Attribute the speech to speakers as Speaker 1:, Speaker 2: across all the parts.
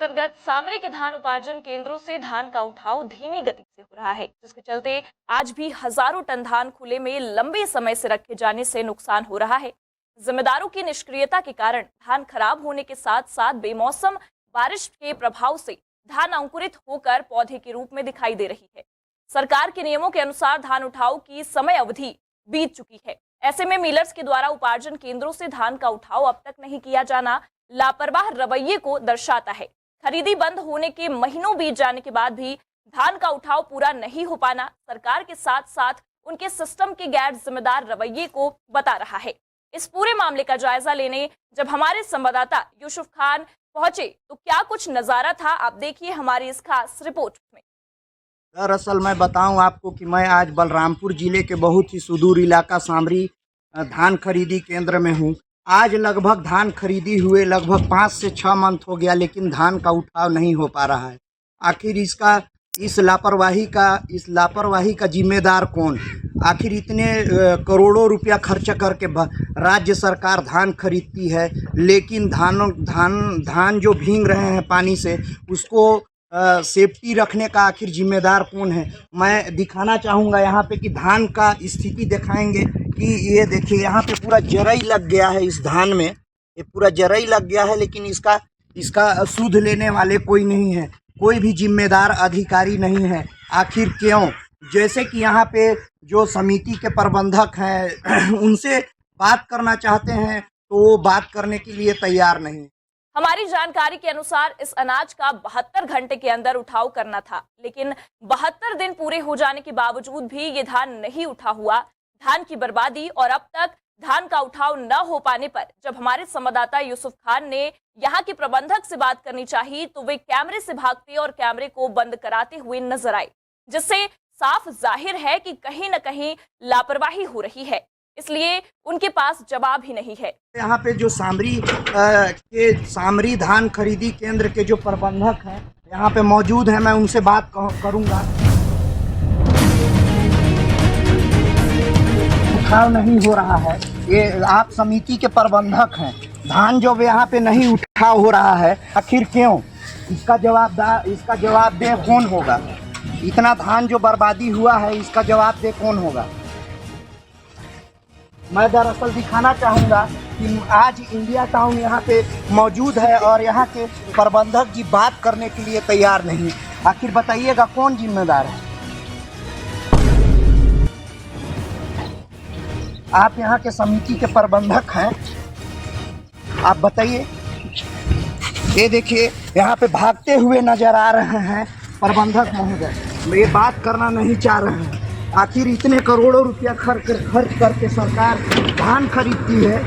Speaker 1: अंतर्गत सामरी के धान उपार्जन केंद्रों से धान का उठाव धीमी गति से हो रहा है, जिसके चलते आज भी हजारों टन धान खुले में लंबे समय से रखे जाने से नुकसान हो रहा है। जिम्मेदारों की निष्क्रियता के कारण धान खराब होने के साथ साथ बेमौसम बारिश के प्रभाव से धान अंकुरित होकर पौधे के रूप में दिखाई दे रही है। सरकार के नियमों के अनुसार धान उठाव की समय अवधि बीत चुकी है। ऐसे में मिलर्स के द्वारा उपार्जन केंद्रों से धान का उठाव अब तक नहीं किया जाना लापरवाह रवैये को दर्शाता है। खरीदी बंद होने के महीनों बीत जाने के बाद भी धान का उठाव पूरा नहीं हो पाना सरकार के साथ साथ उनके सिस्टम के गैर जिम्मेदार रवैये को बता रहा है। इस पूरे मामले का जायजा लेने जब हमारे संवाददाता यूसुफ खान पहुंचे तो क्या कुछ नजारा था, आप देखिए हमारी इस खास रिपोर्ट में।
Speaker 2: दरअसल मैं बताऊं आपको कि मैं आज बलरामपुर जिले के बहुत ही सुदूर इलाका सामरी धान खरीदी केंद्र में हूं। आज लगभग धान खरीदी हुए लगभग 5 से 6 मंथ हो गया, लेकिन धान का उठाव नहीं हो पा रहा है। आखिर इस लापरवाही का जिम्मेदार कौन? आखिर इतने करोड़ों रुपया खर्च करके राज्य सरकार धान खरीदती है, लेकिन धान जो भीग रहे हैं पानी से, उसको सेफ्टी रखने का आखिर जिम्मेदार कौन है? मैं दिखाना चाहूँगा यहाँ पे कि धान का स्थिति दिखाएंगे कि ये देखिए यहाँ पे पूरा जरई लग गया है। इस धान में ये पूरा जरई लग गया है, लेकिन इसका सुध लेने वाले कोई नहीं है, कोई भी जिम्मेदार अधिकारी नहीं है। आखिर क्यों? जैसे कि यहाँ पे जो समिति के प्रबंधक हैं उनसे बात करना चाहते हैं तो वो बात करने के लिए तैयार नहीं।
Speaker 1: हमारी जानकारी के अनुसार इस अनाज का 72 घंटे के अंदर उठाव करना था, लेकिन 72 दिन पूरे हो जाने के बावजूद भी ये धान नहीं उठा हुआ। धान की बर्बादी और अब तक धान का उठाव न हो पाने पर जब हमारे संवाददाता यूसुफ खान ने यहाँ के प्रबंधक से बात करनी चाहिए तो वे कैमरे से भागते और कैमरे को बंद कराते हुए नजर आए, जिससे साफ जाहिर है कि कहीं न कहीं लापरवाही हो रही है, इसलिए उनके पास जवाब ही नहीं है।
Speaker 2: यहाँ पे जो सामरी धान खरीदी केंद्र के जो प्रबंधक हैं यहाँ पे मौजूद हैं, मैं उनसे बात करूंगा। उठाव नहीं हो रहा है, ये आप समिति के प्रबंधक हैं, धान जो यहाँ पे नहीं उठाव हो रहा है, आखिर क्यों? इसका जवाब दे कौन होगा? इतना धान जो बर्बादी हुआ है, इसका जवाब दे कौन होगा? मैं दरअसल दिखाना चाहूँगा कि आज इंडिया टाउन यहाँ पे मौजूद है और यहाँ के प्रबंधक जी बात करने के लिए तैयार नहीं। आखिर बताइएगा कौन जिम्मेदार है? आप यहाँ के समिति के प्रबंधक हैं, आप बताइए। ये देखिए यहाँ पे भागते हुए नजर आ रहे हैं प्रबंधक महोदय, ये बात करना नहीं चाह रहे हैं। आखिर इतने करोड़ों रुपया खर्च करके सरकार धान खरीदती है,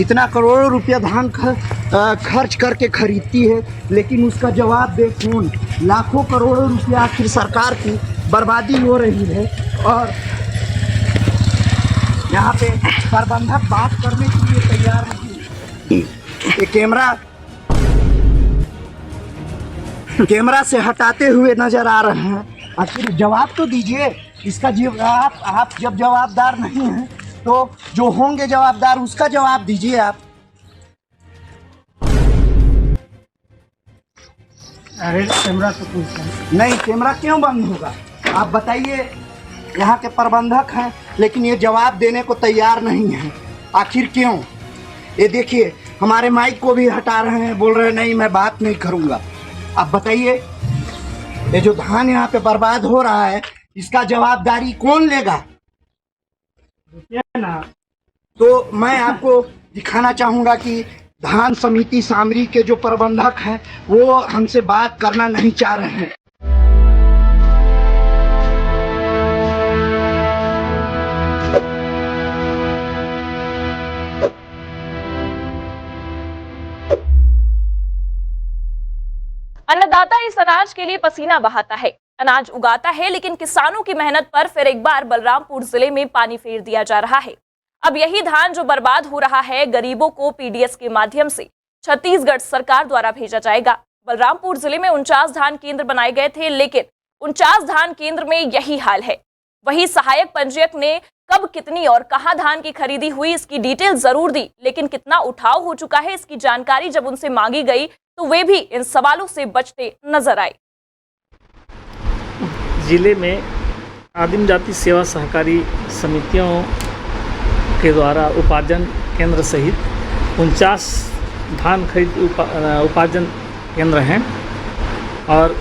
Speaker 2: इतना करोड़ों रुपया धान खर्च करके खरीदती है, लेकिन उसका जवाब दे कौन? लाखों करोड़ों रुपया आखिर सरकार की बर्बादी हो रही है और यहाँ पे प्रबंधक बात करने के लिए तैयार नहीं। ये कैमरा से हटाते हुए नजर आ रहे हैं। आखिर जवाब तो दीजिए इसका। आप जब जवाबदार नहीं हैं तो जो होंगे जवाबदार उसका जवाब दीजिए आप। अरे कैमरा तो कुछ नहीं, कैमरा क्यों बंद होगा? आप बताइए। यहाँ के प्रबंधक हैं लेकिन ये जवाब देने को तैयार नहीं है, आखिर क्यों? ये देखिए हमारे माइक को भी हटा रहे हैं, बोल रहे हैं नहीं मैं बात नहीं करूँगा। आप बताइए, ये जो धान यहाँ पे बर्बाद हो रहा है इसका जवाबदारी कौन लेगा? ना तो मैं आपको दिखाना चाहूँगा कि धान समिति सामरी के जो प्रबंधक हैं वो हमसे बात करना नहीं चाह रहे हैं।
Speaker 1: अन्नदाता इस अनाज के लिए पसीना बहाता है, अनाज उगाता है, लेकिन किसानों की मेहनत पर फिर एक बार बलरामपुर जिले में पानी फेर दिया जा रहा है। अब यही धान जो बर्बाद हो रहा है, गरीबों को पीडीएस के माध्यम से छत्तीसगढ़ सरकार द्वारा भेजा जाएगा। बलरामपुर जिले में 49 धान केंद्र बनाए गए थे, लेकिन 49 धान केंद्र में यही हाल है। वही सहायक पंजीयक ने कब कितनी और कहां धान की खरीदी हुई इसकी डिटेल जरूर दी, लेकिन कितना उठाव हो चुका है इसकी जानकारी जब उनसे मांगी गई तो वे भी इन सवालों से बचते नजर आए।
Speaker 3: जिले में आदिम जाति सेवा सहकारी समितियों के द्वारा उपार्जन केंद्र सहित 49 धान खरीद उपार्जन केंद्र हैं और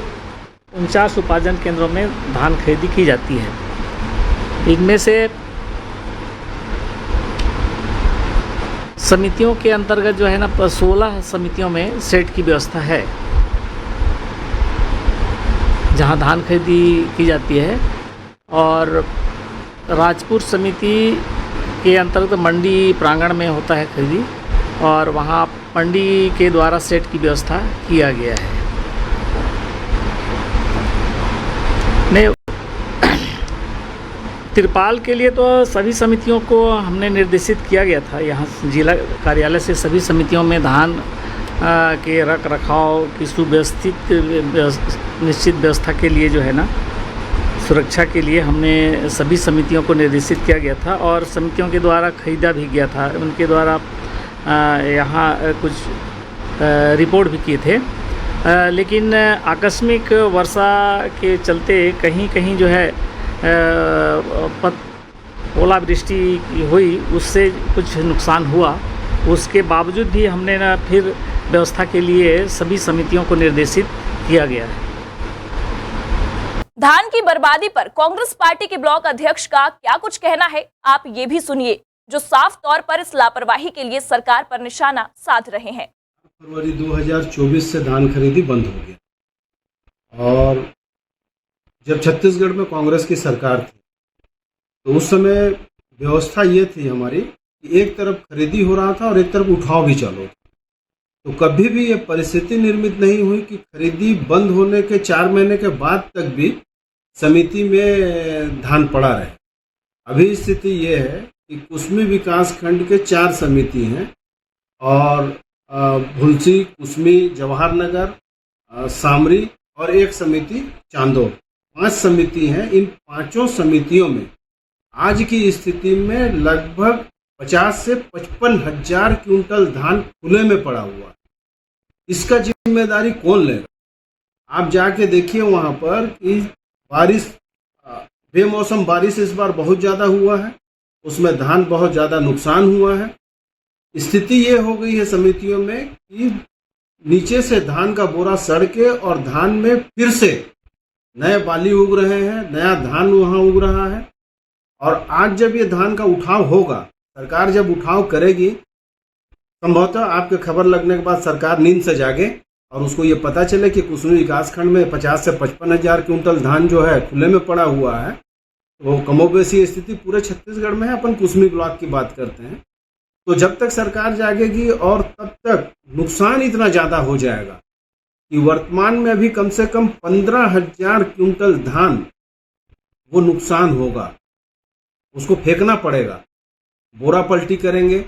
Speaker 3: 49 उपार्जन केंद्रों में धान खरीदी की जाती है। इनमें से समितियों के अंतर्गत जो है ना 16 समितियों में सेट की व्यवस्था है जहां धान खरीदी की जाती है और राजपुर समिति के अंतर्गत मंडी प्रांगण में होता है खरीदी और वहां मंडी के द्वारा सेट की व्यवस्था किया गया है। तिरपाल के लिए तो सभी समितियों को हमने निर्देशित किया गया था। यहाँ जिला कार्यालय से सभी समितियों में धान के रख रखाव की सुव्यवस्थित निश्चित व्यवस्था के लिए जो है ना सुरक्षा के लिए हमने सभी समितियों को निर्देशित किया गया था और समितियों के द्वारा खरीदा भी गया था। उनके द्वारा यहाँ कुछ रिपोर्ट भी किए थे, लेकिन आकस्मिक वर्षा के चलते कहीं कहीं जो है ओलावृष्टि हुई, उससे कुछ नुकसान हुआ। उसके बावजूद भी हमने ना फिर व्यवस्था के लिए सभी समितियों को निर्देशित किया गया है।
Speaker 1: धान की बर्बादी पर कांग्रेस पार्टी के ब्लॉक अध्यक्ष का क्या कुछ कहना है, आप ये भी सुनिए, जो साफ तौर पर इस लापरवाही के लिए सरकार पर निशाना साध रहे हैं।
Speaker 4: फरवरी 2024 से धान खरीदी बंद हो गया और जब छत्तीसगढ़ में कांग्रेस की सरकार थी तो उस समय व्यवस्था ये थी हमारी कि एक तरफ खरीदी हो रहा था और एक तरफ उठाव भी चालू था। तो कभी भी ये परिस्थिति निर्मित नहीं हुई कि खरीदी बंद होने के 4 महीने के बाद तक भी समिति में धान पड़ा रहे। अभी स्थिति ये है कि कुसमी विकास खंड के 4 समिति हैं और भुलसी, कुसमी, जवाहर नगर, सामरी और एक समिति चांदोद, 5 समिति हैं। इन 5 समितियों में आज की स्थिति में लगभग 50 से 55 हजार क्विंटल धान खुले में पड़ा हुआ है। इसका जिम्मेदारी कौन लेगा? आप जाके देखिए वहां पर कि बारिश, बेमौसम बारिश इस बार बहुत ज़्यादा हुआ है, उसमें धान बहुत ज़्यादा नुकसान हुआ है। स्थिति ये हो गई है समितियों में कि नीचे से धान का बोरा सड़ के और धान में फिर से नए बाली उग रहे हैं, नया धान वहाँ उग रहा है। और आज जब ये धान का उठाव होगा, सरकार जब उठाव करेगी, संभवतः आपके खबर लगने के बाद सरकार नींद से जागे और उसको ये पता चले कि कुसमी विकासखंड में 50 से 55 हजार क्विंटल धान जो है खुले में पड़ा हुआ है। तो कमोबेशी स्थिति पूरे छत्तीसगढ़ में है। अपन कुसमी ब्लॉक की बात करते हैं। तो जब तक सरकार जागेगी और तब तक नुकसान इतना ज़्यादा हो जाएगा कि वर्तमान में अभी कम से कम 15,000 क्विंटल धान वो नुकसान होगा, उसको फेंकना पड़ेगा। बोरा पलटी करेंगे,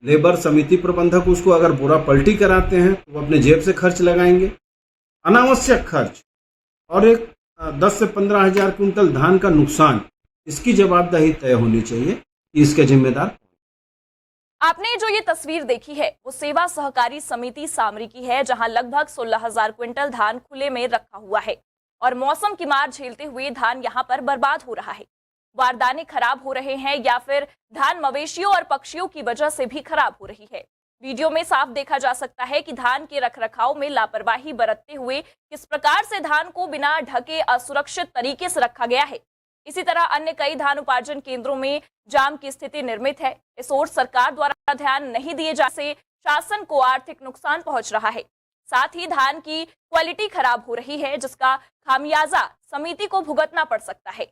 Speaker 4: लेबर समिति प्रबंधक उसको अगर बोरा पलटी कराते हैं तो वो अपने जेब से खर्च लगाएंगे, अनावश्यक खर्च, और एक 10 से 15 हजार क्विंटल धान का नुकसान। इसकी जवाबदेही तय होनी चाहिए कि इसके जिम्मेदार।
Speaker 1: आपने जो ये तस्वीर देखी है वो सेवा सहकारी समिति सामरी की है, जहां लगभग 16,000 क्विंटल धान खुले में रखा हुआ है और मौसम की मार झेलते हुए धान यहां पर बर्बाद हो रहा है। बारदाने खराब हो रहे हैं या फिर धान मवेशियों और पक्षियों की वजह से भी खराब हो रही है। वीडियो में साफ देखा जा सकता है कि धान के रखरखाव में लापरवाही बरतते हुए किस प्रकार से धान को बिना ढके असुरक्षित तरीके से रखा गया है। इसी तरह अन्य कई धान उपार्जन केंद्रों में जाम की स्थिति निर्मित है। इस ओर सरकार द्वारा ध्यान नहीं दिए जाने से शासन को आर्थिक नुकसान पहुंच रहा है। साथ ही धान की क्वालिटी खराब हो रही है, जिसका खामियाजा समिति को भुगतना पड़ सकता है।